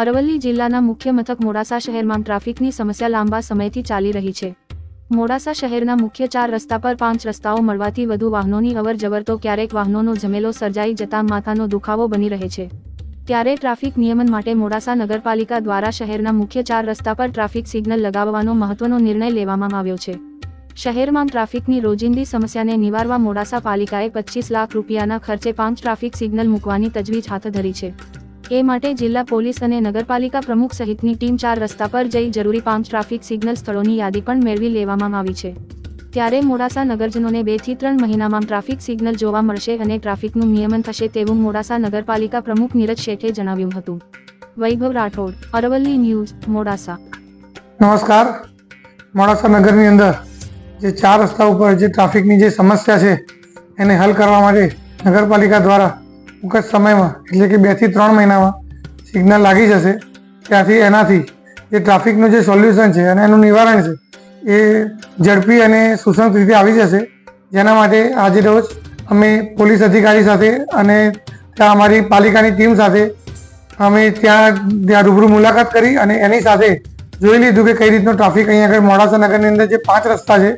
અરવલ્લી જિલ્લાના મુખ્ય મથક મોડાસા શહેરમાં ટ્રાફિકની સમસ્યા લાંબા સમયથી ચાલી રહી છે. મોડાસા શહેરના મુખ્ય 4 રસ્તા પર 5 રસ્તાઓ મળવાથી વધુ વાહનોની અવરજવર તો ક્યારેક વાહનોનો જમેલો સર્જાઈ જતા માથાનો દુખાવો બની રહે છે. ત્યારે ટ્રાફિક નિયમન માટે મોડાસા નગરપાલિકા દ્વારા શહેરના મુખ્ય 4 રસ્તા પર ટ્રાફિક સિગ્નલ લગાવવાનો મહત્વનો નિર્ણય લેવામાં આવ્યો છે. શહેરમાં ટ્રાફિકની રોજિંદી સમસ્યાને નિવારવા મોડાસા પાલિકાએ 25 લાખ રૂપિયાના ખર્ચે 5 ટ્રાફિક સિગ્નલ મૂકવાની તજવીજ હાથ ધરી છે. એ માટે જિલ્લા પોલીસ અને નગરપાલિકા પ્રમુખ સહિતની ટીમ 4 રસ્તા પર જઈ જરૂરી 5 ટ્રાફિક સિગ્નલ સ્થળોની યાદી પણ મેળવી લેવામાં આવી છે. ત્યારે મોડાસા નગરજનોને 2 થી 3 મહિનામાં ટ્રાફિક સિગ્નલ જોવા મળશે અને ટ્રાફિકનું નિયમન થશે તેવું મોડાસા નગરપાલિકા પ્રમુખ નીરજ શેઠે જણાવ્યું હતું. વૈભવ રાઠોડ, અરવલ્લી ન્યૂઝ, મોડાસા. નમસ્કાર. મોડાસા નગરની અંદર જે 4 રસ્તા ઉપર જે ટ્રાફિકની જે સમસ્યા છે એને હલ કરવા માટે નગરપાલિકા દ્વારા ટૂંક જ સમયમાં એટલે કે 2 થી 3 મહિનામાં સિગ્નલ લાગી જશે. ત્યાંથી એનાથી જે ટ્રાફિકનું જે સોલ્યુશન છે અને એનું નિવારણ છે એ ઝડપી અને સુસંગત રીતે આવી જશે. જેના માટે આજે રોજ અમે પોલીસ અધિકારી સાથે અને ત્યાં અમારી પાલિકાની ટીમ સાથે અમે ત્યાં રૂબરૂ મુલાકાત કરી અને એની સાથે જોઈ લીધું કે કઈ રીતનો ટ્રાફિક અહીંયા આગળ મોડાસા નગરની અંદર જે 5 રસ્તા છે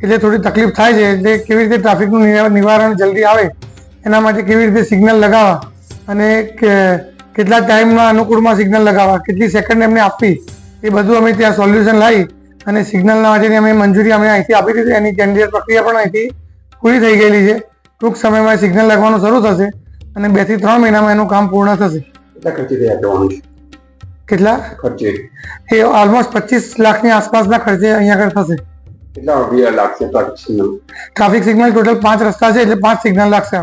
એટલે થોડી તકલીફ થાય છે. એટલે કેવી રીતે ટ્રાફિકનું નિવારણ જલ્દી આવે એના માટે કેવી રીતે સિગ્નલ લગાવવા અને કેટલા ટાઈમના અનુકૂળમાં સિગ્નલ લગાવવા, કેટલી સેકન્ડ એમને આપવી, એ બધું અમે ત્યાં સોલ્યુશન લાવી અને સિગ્નલના માટેની અમે મંજૂરી અમે અહીંથી આપી દીધી. એની ટેન્ડર પ્રક્રિયા પણ અહીંથી પૂરી થઈ ગયેલી છે. ટૂંક સમયમાં સિગ્નલ લગાવવાનું શરૂ થશે અને 2 થી 3 મહિનામાં એનું કામ પૂર્ણ થશે. કેટલા ખર્ચે? એ ઓલમોસ્ટ 25 લાખની આસપાસના ખર્ચે અહીંયા આગળ થશે. કેટલા રૂપિયા લાગશે traffic signal? Traffic signal total 5 રસ્તા છે એટલે 5 સિગ્નલ લાગશે.